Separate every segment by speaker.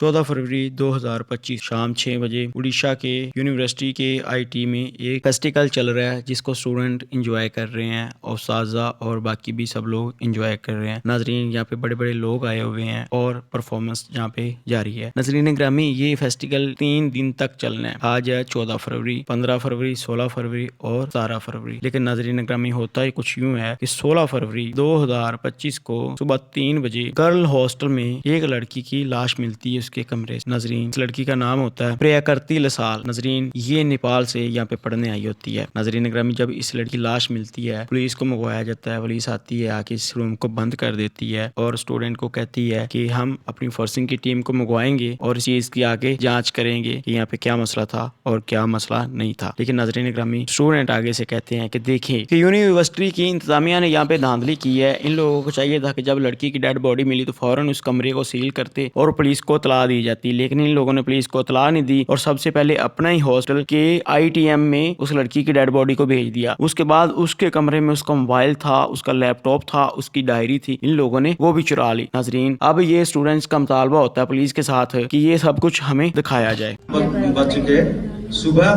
Speaker 1: 14 फरवरी 2025 शाम 6 बजे उड़ीसा के यूनिवर्सिटी के आईटी में एक फेस्टिवल चल रहा है जिसको स्टूडेंट एंजॉय कर रहे हैं और उस्ताज़ा और बाकी भी सब लोग एंजॉय कर रहे हैं। नाजरीन यहाँ पे बड़े बड़े लोग आए हुए हैं और परफॉर्मेंस यहाँ पे जारी है। नाजरीन ग्रामी ये फेस्टिवल 3 दिन तक चलना है। आज है 14 फरवरी, 15 फरवरी, 16 फरवरी और 17 फरवरी। लेकिन नाजरीन ग्रामी होता ही कुछ यूँ है कि 16 फरवरी 2025 को सुबह 3 बजे गर्ल हॉस्टल में एक लड़की की लाश मिलती है के कमरे। नजरीन इस लड़की का नाम होता है प्रियाकृति लसाल। नजरीन ये नेपाल से यहाँ पे पढ़ने आई होती है। नजरीन ग्रामी जब इस लड़की की लाश मिलती है पुलिस को मंगवाया जाता है। पुलिस आती है, आके इस रूम को बंद कर देती है और स्टूडेंट को कहती है कि हम अपनी फोर्सिंग की टीम को मंगवाएंगे और इस चीज की आगे जांच करेंगे कि यहाँ पे क्या मसला था और क्या मसला नहीं था। लेकिन नजरीन ग्रामी स्टूडेंट आगे से कहते हैं कि देखिए कि यूनिवर्सिटी की इंतजामिया ने यहाँ पे धांधली की है। इन लोगों को चाहिए था कि जब लड़की की डेड बॉडी मिली तो फौरन उस कमरे को सील करते और पुलिस को इत्तला दी जाती, लेकिन इन लोगों ने पुलिस को इत्तला नहीं दी और सबसे पहले अपना ही हॉस्टल के आईटीएम में उस लड़की की डेड बॉडी को भेज दिया। उसके बाद उसके कमरे में उसका मोबाइल था, उसका लैपटॉप था, उसकी डायरी थी, इन लोगों ने वो भी चुरा ली। नाजरीन अब ये स्टूडेंट्स का मुतालबा होता है पुलिस के साथ कि ये सब कुछ हमें दिखाया जाए।
Speaker 2: बच चुके सुबह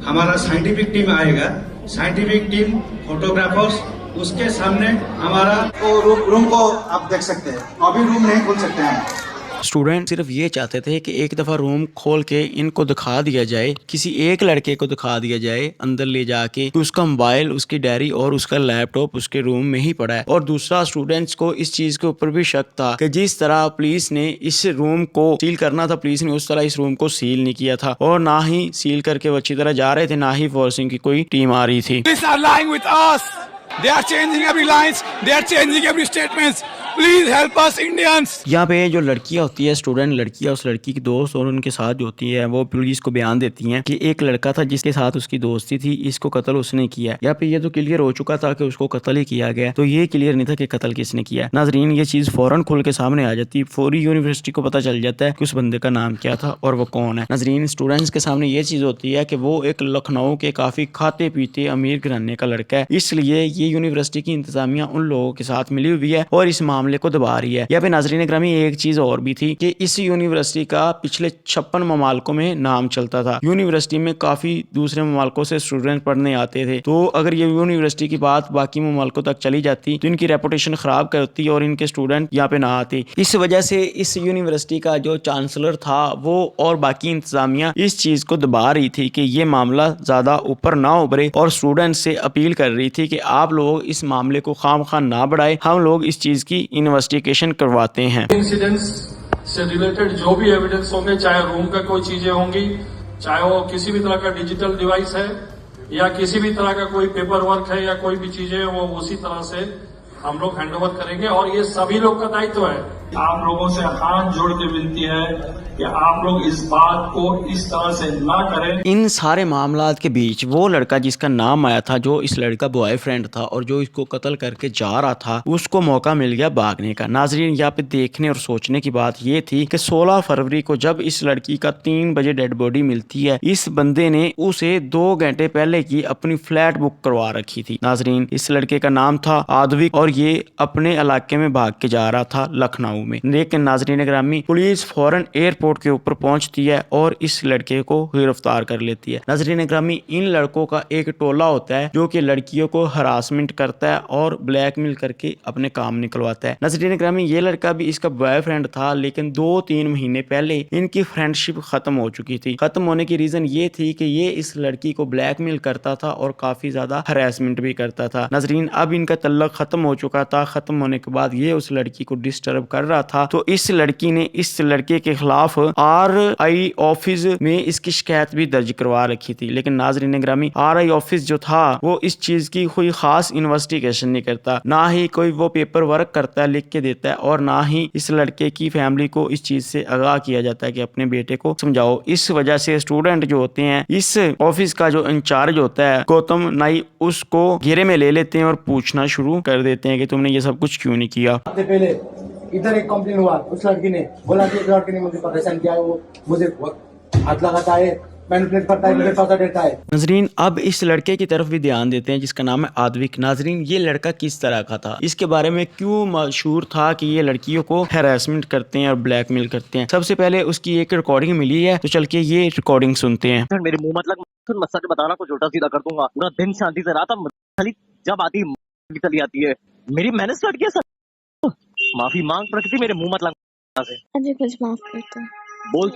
Speaker 2: हमारा साइंटिफिक टीम आएगा, साइंटिफिक टीम फोटोग्राफर्स उसके सामने हमारा रूम को आप देख सकते हैं। अभी रूम नहीं खोल सकते हैं।
Speaker 1: स्टूडेंट सिर्फ ये चाहते थे कि एक दफा रूम खोल के इनको दिखा दिया जाए, किसी एक लड़के को दिखा दिया जाए अंदर ले जाके कि उसका मोबाइल, उसकी डायरी और उसका लैपटॉप उसके रूम में ही पड़ा है। और दूसरा स्टूडेंट्स को इस चीज के ऊपर भी शक था कि जिस तरह पुलिस ने इस रूम को सील करना था पुलिस ने उस तरह इस रूम को सील नहीं किया था और ना ही सील करके वो अच्छी तरह जा रहे थे, ना ही फोर्सिंग की कोई टीम आ रही थी।
Speaker 3: They are changing every lines. They are changing every statements. Please help us Indians.
Speaker 1: यहाँ पे जो लड़कियाँ होती है, स्टूडेंट लड़कियाँ, उस लड़की की दोस्त और उनके साथ जो होती है वो पुलिस को बयान देती हैं कि एक लड़का था जिसके साथ उसकी दोस्ती थी, इसको कत्ल उसने किया। यहाँ पे ये तो क्लियर हो चुका था कि उसको कत्ल ही किया गया, तो ये क्लियर नहीं था कि कत्ल किसने किया। नाजरीन ये चीज फौरन खुल के सामने आ जाती, पूरी यूनिवर्सिटी को पता चल जाता है कि उस बंदे का नाम क्या था और वो कौन है। नाजरीन स्टूडेंट्स के सामने ये चीज होती है कि वो एक लखनऊ के काफी खाते पीते अमीर घराने का लड़का है, इसलिए ये यूनिवर्सिटी की इंतजामिया उन लोगों के साथ मिली हुई है और इस मामले को दबा रही है। यहाँ पे नाजरीन ग्रामी एक चीज और भी थी कि इस यूनिवर्सिटी का पिछले 56 ममालकों में नाम चलता था। यूनिवर्सिटी में काफी दूसरे ममालकों से स्टूडेंट पढ़ने आते थे, तो अगर ये यूनिवर्सिटी की बात बाकी ममालकों तक चली जाती तो इनकी रेपुटेशन खराब करती और इनके स्टूडेंट यहाँ पे ना आते। इस वजह से इस यूनिवर्सिटी का जो चांसलर था वो और बाकी इंतजामिया इस चीज को दबा रही थी कि ये मामला ज्यादा ऊपर ना उभरे और स्टूडेंट से अपील कर रही थी कि आप लोग इस मामले को खामखा ना बढ़ाए, हम लोग इस चीज की इन्वेस्टिगेशन करवाते हैं।
Speaker 4: इंसिडेंट्स से रिलेटेड जो भी एविडेंस होंगे, चाहे रूम का कोई चीजें होंगी, चाहे वो किसी भी तरह का डिजिटल डिवाइस है या किसी भी तरह का कोई पेपर वर्क है या कोई भी चीजें है, वो उसी तरह से हम लोग हैंडओवर करेंगे और ये सभी लोग का दायित्व है। आप लोगों से हाथ जोड़ के विनती है कि आप लोग इस बात को इस तरह से ना करें।
Speaker 1: इन सारे मामलात के बीच वो लड़का जिसका नाम आया था, जो इस लड़का बॉयफ्रेंड था और जो इसको कत्ल करके जा रहा था, उसको मौका मिल गया भागने का। नाजरीन यहाँ पे देखने और सोचने की बात ये थी कि 16 फरवरी को जब इस लड़की का 3 बजे डेड बॉडी मिलती है, इस बंदे ने उसे 2 घंटे पहले की अपनी फ्लैट बुक करवा रखी थी। नाजरीन इस लड़के का नाम था आदविक और ये अपने इलाके में भाग के जा रहा था लखनऊ में। लेकिन नाजरीन ग्रामी पुलिस फौरन एयरपोर्ट के ऊपर पहुंचती है और इस लड़के को गिरफ्तार कर लेती है। नाजरीन ग्रामी इन लड़कों का एक टोला होता है जो कि लड़कियों को हरासमेंट करता है और ब्लैकमेल करके अपने काम निकलवाता है। नाजरीन ग्रामी ये लड़का भी इसका बॉयफ्रेंड था, लेकिन 2-3 महीने पहले इनकी फ्रेंडशिप खत्म हो चुकी थी। खत्म होने की रीजन ये थी कि ये इस लड़की को ब्लैकमेल करता था और काफी ज्यादा हरासमेंट भी करता था। नाजरीन अब इनका तल्लक खत्म हो चुका था। खत्म होने के बाद ये उस लड़की को डिस्टर्ब कर रहा था, तो इस लड़की ने इस लड़के के खिलाफ RI ऑफिस में इसकी शिकायत भी दर्ज करवा रखी थी। लेकिन नाजरीन ग्रामी RI ऑफिस जो था वो इस चीज की कोई खास इन्वेस्टिगेशन नहीं करता, ना ही कोई वो पेपर वर्क करता है, लिख के देता है, और ना ही इस लड़के की फैमिली को इस चीज से आगाह किया जाता है कि अपने बेटे को समझाओ। इस वजह से स्टूडेंट जो होते हैं, इस ऑफिस का जो इंचार्ज होता है गौतम नाई, उसको घेरे में ले लेते हैं और पूछना शुरू कर देते हैं कि तुमने ये सब कुछ क्यों नहीं किया।
Speaker 5: पहले इधर एक कंप्लेन हुआ, उस लड़की ने बोला कि एक लड़के ने मुझे परेशान किया है, वो मुझे हाथ लगाता है, मैनिपुलेट करता है, मुझे पैसा देता है।
Speaker 1: नाजरीन अब इस लड़के की तरफ भी ध्यान देते हैं जिसका नाम है आद्विक। नाजरीन ये लड़का किस तरह का था, इसके बारे में क्यों मशहूर था कि ये लड़कियों को हैरेसमेंट करते हैं और ब्लैकमेल करते हैं। सबसे पहले उसकी एक रिकॉर्डिंग मिली है, तो चल के ये रिकॉर्डिंग सुनते हैं।
Speaker 6: मेरे मुंह मतलब मत सच बताना, कुछ उल्टा सीधा कर दूंगा। पूरा दिन शांति से रहा था, खाली जब आती चली आती है। मेरी मैंने स्टार्ट किया सर, माफी मांग प्रकृति, मेरे मुंह मत लगा से।
Speaker 7: मुझे कुछ माफ करता
Speaker 6: बोल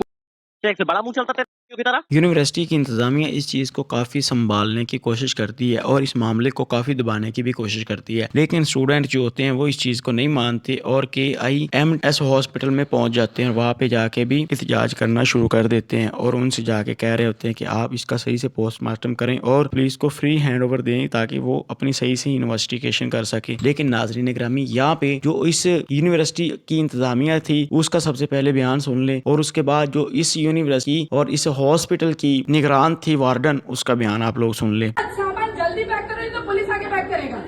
Speaker 6: से बड़ा मुंह चलता तेरे की तरह।
Speaker 1: यूनिवर्सिटी की इंतजामिया इस चीज़ को काफ़ी संभालने की कोशिश करती है और इस मामले को काफ़ी दबाने की भी कोशिश करती है, लेकिन स्टूडेंट जो होते हैं वो इस चीज़ को नहीं मानते और KIMS हॉस्पिटल में पहुंच जाते हैं और वहाँ पे जाके भी एहतजाज करना शुरू कर देते हैं और उनसे जाके कह रहे होते हैं कि आप इसका सही से पोस्टमार्टम करें और पुलिस को फ्री हैंड ओवर दें ताकि वो अपनी सही से इन्वेस्टिगेशन कर सके। लेकिन नाजरीन ग्रामी यहाँ पे जो इस यूनिवर्सिटी की इंतजामिया थी उसका सबसे पहले बयान सुन ले और उसके बाद जो इस यूनिवर्सिटी और इस हॉस्पिटल की निगरान थी वार्डन, उसका बयान आप लोग सुन ले।
Speaker 8: सामान जल्दी पैक करो तो पुलिस आके पैक करेगा।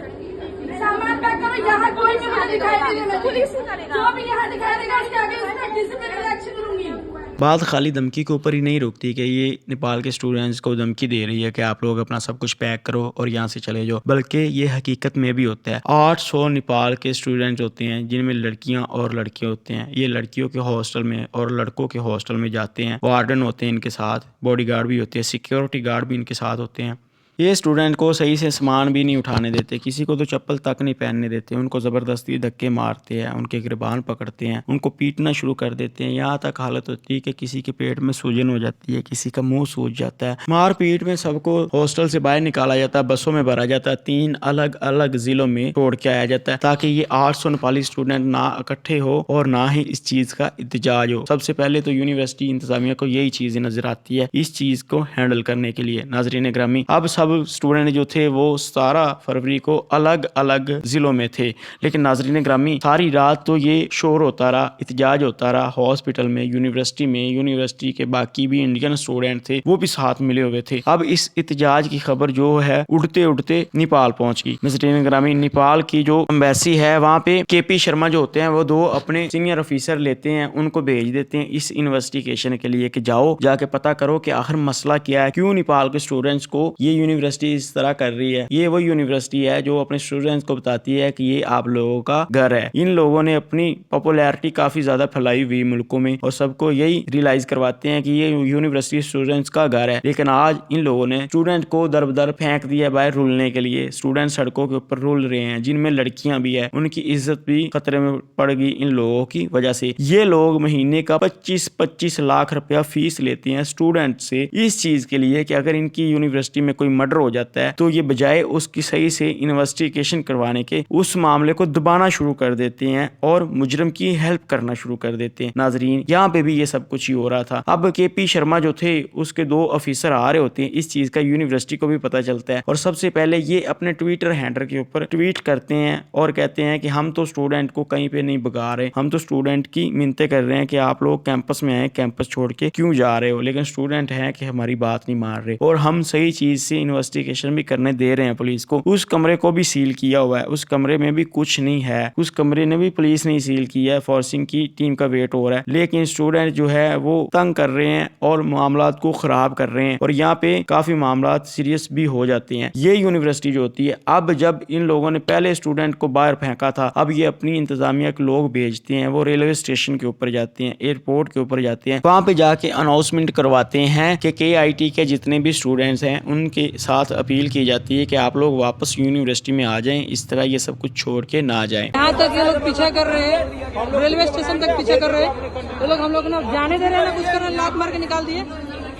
Speaker 8: सामान पैक करो, यहाँ कोई भी मुझे दिखाई नहीं देना, पुलिस करेगा। जो भी यहाँ दिखाई देगा उसके आगे उसका डिसिप्लिनरी एक्शन लूंगी।
Speaker 1: बात खाली धमकी के ऊपर ही नहीं रुकती कि ये नेपाल के स्टूडेंट्स को धमकी दे रही है कि आप लोग अपना सब कुछ पैक करो और यहाँ से चले जाओ, बल्कि ये हकीकत में भी होता है। 800 नेपाल के स्टूडेंट्स होते हैं जिनमें लड़कियां और लड़के होते हैं। ये लड़कियों के हॉस्टल में और लड़कों के हॉस्टल में जाते हैं, वार्डन होते हैं इनके साथ, बॉडीगार्ड भी होते हैं, सिक्योरिटी गार्ड भी इनके साथ होते हैं। ये स्टूडेंट को सही से सामान भी नहीं उठाने देते, किसी को तो चप्पल तक नहीं पहनने देते, उनको ज़बरदस्ती धक्के मारते हैं, उनके गिरबान पकड़ते हैं, उनको पीटना शुरू कर देते हैं। यहाँ तक हालत होती है कि किसी के पेट में सूजन हो जाती है, किसी का मुंह सूज जाता है। मार पीट में सबको हॉस्टल से बाहर निकाला जाता है, बसों में भरा जाता है, 3 अलग अलग जिलों में छोड़ के आया जाता है ताकि ये 800 नेपाली स्टूडेंट ना इकट्ठे हो और ना ही इस चीज़ का एहतजाज हो। सबसे पहले तो यूनिवर्सिटी इंतजामिया को यही चीज़ें नजर आती है इस चीज़ को हैंडल करने के लिए। नाजरीन ग्रामी अब सब स्टूडेंट जो थे वो 17 फरवरी को अलग अलग जिलों में थे, लेकिन नाजरीन ग्रामी सारी रात तो ये शोर होता रहा, एहतजाज होता रहा हॉस्पिटल में, यूनिवर्सिटी में। यूनिवर्सिटी के बाकी भी इंडियन स्टूडेंट थे वो भी साथ मिले हुए थे। अब इस एहतजाज की खबर जो है उड़ते उड़ते नेपाल पहुंच गई। नाजरीन ग्रामी नेपाल की जो एम्बेसी है वहाँ पे KP शर्मा जो होते हैं वो 2 अपने सीनियर ऑफिसर लेते हैं, उनको भेज देते हैं इस इन्वेस्टिगेशन के लिए कि जाओ जाके पता करो कि आखिर मसला क्या है, क्यों नेपाल के स्टूडेंट्स को ये यूनिवर्सिटी इस तरह कर रही है। ये वो यूनिवर्सिटी है जो अपने स्टूडेंट्स को बताती है कि ये आप लोगों का घर है। इन लोगों ने अपनी पॉपुलैरिटी काफी ज्यादा फैलाई हुई मुल्कों में और सबको यही रियलाइज करवाते हैं कि ये यूनिवर्सिटी स्टूडेंट्स का घर है। लेकिन आज इन लोगों ने स्टूडेंट को दर बदर फेंक दिया बाहर रुलने के लिए। स्टूडेंट सड़कों के ऊपर रुल रहे हैं, जिनमें लड़कियां भी है, उनकी इज्जत भी खतरे में पड़ गई इन लोगों की वजह से। ये लोग महीने का 25-25 लाख रुपया फीस लेते हैं स्टूडेंट से इस चीज के लिए कि अगर इनकी यूनिवर्सिटी में कोई मर्डर हो जाता है तो ये बजाय उसकी सही से इन्वेस्टिगेशन करवाने के उस मामले को दबाना शुरू कर देते हैं और मुजरिम की हेल्प करना शुरू कर देते हैं। नाजरीन यहाँ पे भी ये सब कुछ ही हो रहा था। अब KP शर्मा जो थे उसके 2 ऑफिसर आ रहे होते हैं, इस चीज का यूनिवर्सिटी को भी पता चलता है और सबसे पहले ये अपने ट्विटर हैंडल के ऊपर ट्वीट करते हैं और कहते हैं कि हम तो स्टूडेंट को कहीं पे नहीं भगा रहे, हम तो स्टूडेंट की मिन्नतें कर रहे हैं कि आप लोग कैंपस में आए, कैंपस छोड़ के क्यों जा रहे हो, लेकिन स्टूडेंट है कि हमारी बात नहीं मान रहे और हम सही चीज से इन्वेस्टिगेशन भी करने दे रहे हैं पुलिस को। उस कमरे को भी सील किया हुआ है, उस कमरे में भी कुछ नहीं है, उस कमरे ने भी पुलिस नहीं सील किया है, फोर्सिंग की टीम का वेट हो रहा है। लेकिन स्टूडेंट जो है वो तंग कर रहे हैं और मामला को खराब कर रहे हैं और यहाँ पे काफी मामला सीरियस भी हो जाते हैं। ये यूनिवर्सिटी जो होती है, अब जब इन लोगों ने पहले स्टूडेंट को बाहर फेंका था, अब ये अपनी इंतजामिया के लोग भेजते हैं, वो रेलवे स्टेशन के ऊपर जाते हैं, एयरपोर्ट के ऊपर जाते हैं, वहां पे जाके अनाउंसमेंट करवाते हैं कि KIT के जितने भी स्टूडेंट्स हैं उनके साथ अपील की जाती है कि आप लोग वापस यूनिवर्सिटी में आ जाएं, इस तरह ये सब कुछ छोड़ के ना जाएं।
Speaker 8: यहाँ तक ये लोग पीछा कर रहे हैं, रेलवे स्टेशन तक पीछा कर रहे हैं। ये लोग हम लोग ना जाने दे रहे हैं ना कुछ कर रहे हैं, लात मार के निकाल दिए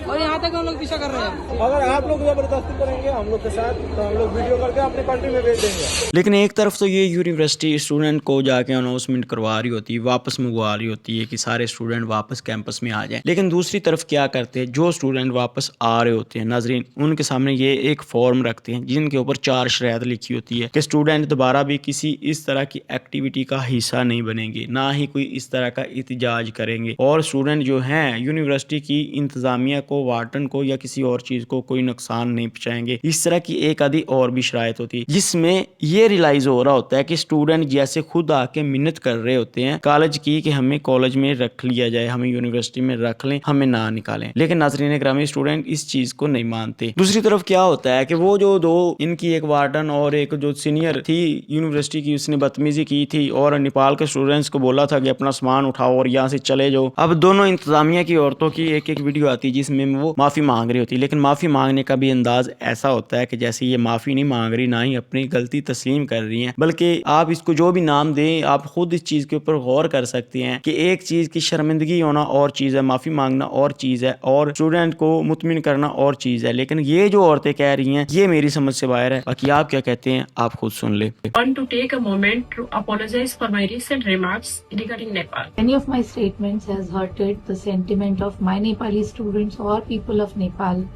Speaker 8: और यहाँ तक हम लोग पीछा कर रहे हैं।
Speaker 5: अगर आप लोग जबरदस्ती करेंगे हम लोग के साथ तो हम लोग वीडियो करके अपने कंट्री में भेज देंगे।
Speaker 1: लेकिन एक तरफ तो ये यूनिवर्सिटी स्टूडेंट को जाके अनाउंसमेंट करवा रही होती है, वापस मंगवा रही होती है कि सारे स्टूडेंट वापस कैंपस में आ जाएं, लेकिन दूसरी तरफ क्या करते हैं, जो स्टूडेंट वापस आ रहे होते हैं नाजरीन उनके सामने ये एक फॉर्म रखते हैं जिनके ऊपर 4 शर्त लिखी होती है कि स्टूडेंट दोबारा भी किसी इस तरह की एक्टिविटी का हिस्सा नहीं बनेंगे, ना ही कोई इस तरह का एहतजाज करेंगे और स्टूडेंट जो हैं यूनिवर्सिटी की इंतजामिया को को, वार्डन को या किसी और चीज को कोई नुकसान नहीं पहुंचाएंगे। इस तरह की एक आधी और भी शरायत होती है जिसमें ये रियलाइज हो रहा होता है कि स्टूडेंट जैसे खुद आके मिन्नत कर रहे होते हैं कॉलेज की कि हमें कॉलेज में रख लिया जाए, हमें यूनिवर्सिटी में रख लें, हमें ना निकालें, लेकिन नाज़रीन ग्रामी स्टूडेंट इस चीज को नहीं मानते। दूसरी तरफ क्या होता है कि वो जो दो इनकी एक वार्डन और एक जो सीनियर थी यूनिवर्सिटी की, उसने बदतमीजी की थी और नेपाल के स्टूडेंट्स को बोला था कि अपना सामान उठाओ और यहाँ से चले जाओ। अब दोनों इंतजामिया की औरतों की एक एक वीडियो आती है जिसमें वो माफी मांग रही होती है, लेकिन माफी मांगने का भी अंदाज ऐसा होता है कि जैसे ये माफी नहीं मांग रही, ना ही अपनी गलती तस्लीम कर रही है, बल्कि आप इसको जो भी नाम दें, आप खुद इस चीज के ऊपर गौर कर सकते हैं कि एक चीज की शर्मिंदगी होना और चीज है, माफी मांगना और चीज है, और स्टूडेंट को मुतमिन करना और चीज है। लेकिन ये जो औरतें कह रही हैं ये मेरी समझ से बाहर है। बाकी आप क्या कहते हैं आप खुद सुन ले।
Speaker 7: Want to take a moment to apologize for my recent remarks regarding Nepal. Any of my statements has hurted the sentiment of my Nepali students or people of Nepal.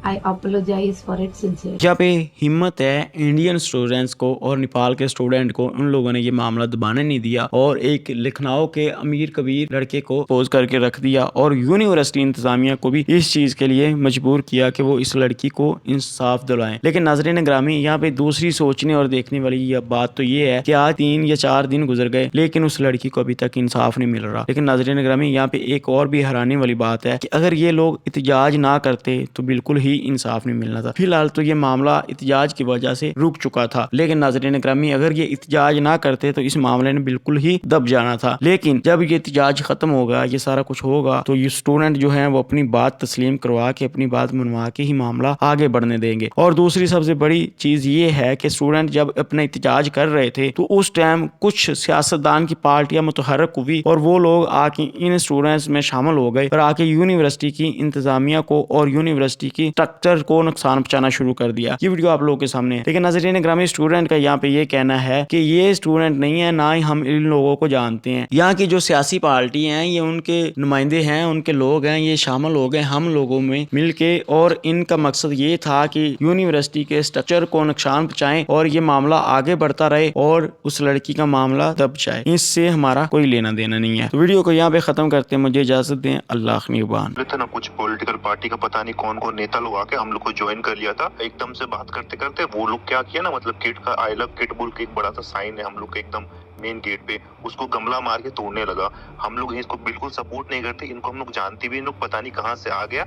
Speaker 7: I apologize for it sincerely.
Speaker 1: क्या पे हिम्मत है Indian students को और नेपाल के student को, उन लोगों ने ये मामला दबाने नहीं दिया और एक लखनऊ के अमीर कबीर लड़के को पोज करके रख दिया और यूनिवर्सिटी इंतजामिया को भी इस चीज के लिए मजबूर किया कि वो इस लड़की को इंसाफ दिलाएं। लेकिन नाज़रीन ग्रामी यहाँ पे दूसरी सोचने और देखने वाली ये बात तो ये है कि आज 3 या 4 दिन गुजर गए लेकिन उस लड़की को अभी तक इंसाफ नहीं मिल रहा। लेकिन नाज़रीन ग्रामी यहाँ पे एक और भी हैरानी वाली बात है कि अगर ये लोग एहतजाज ना करते तो बिल्कुल ही इंसाफ नहीं मिलना था। फिलहाल तो ये मामला एहतजाज की वजह से रुक चुका था, लेकिन नाज़रीन ग्रामी अगर ये एहतजाज ना करते तो इस मामले ने बिल्कुल ही दब जाना था। लेकिन जब ये एहतजाज खत्म होगा, ये सारा कुछ होगा, तो ये स्टूडेंट जो है वो अपनी बात तस्लीम करवा के, अपनी बात मनवा के ही मामला आगे बढ़ने देंगे। और दूसरी सबसे बड़ी चीज ये है कि स्टूडेंट जब अपना एहतजाज कर रहे थे तो उस टाइम कुछ सियासतदान की पार्टियां मुतहर्रिक हुई और वो लोग आके इन स्टूडेंट्स में शामिल हो गए और आके यूनिवर्सिटी की इंतजामिया को और यूनिवर्सिटी की स्ट्रक्चर को नुकसान पहुंचाना शुरू कर दिया। ये वीडियो आप लोगों के सामने है। लेकिन नाज़रीन ग्रामी स्टूडेंट का यहाँ पे ये कहना है कि ये स्टूडेंट नहीं है, ना ही हम इन लोगों को जानते हैं। यहाँ की जो सियासी पार्टी हैं ये उनके नुमाइंदे हैं, उनके लोग हैं, ये शामिल हो गए हम लोगों में मिलके और इनका मकसद ये था कि यूनिवर्सिटी के स्ट्रक्चर को नुकसान पहुंचाएं और ये मामला आगे बढ़ता रहे और उस लड़की का मामला दब जाए। इससे हमारा कोई लेना देना नहीं है। तो वीडियो को यहाँ पे खत्म करते हैं, मुझे इजाजत दें। अल्लाह निगहबान।
Speaker 9: ना कुछ पॉलिटिकल पार्टी का पता नहीं कौन कौन नेता लोग आके हम लोग को ज्वाइन कर लिया था। एकदम से बात करते करते वो लोग क्या किया ना, मतलब किट का आई लव किट बोल के एक बड़ा सा साइन है हम लोग के एकदम मेन गेट पे, उसको गमला मार के तोड़ने लगा। हम लोग इसको बिल्कुल सपोर्ट नहीं करते, इनको हम लोग जानते भी, इन लोग पता नहीं कहाँ से आ गया।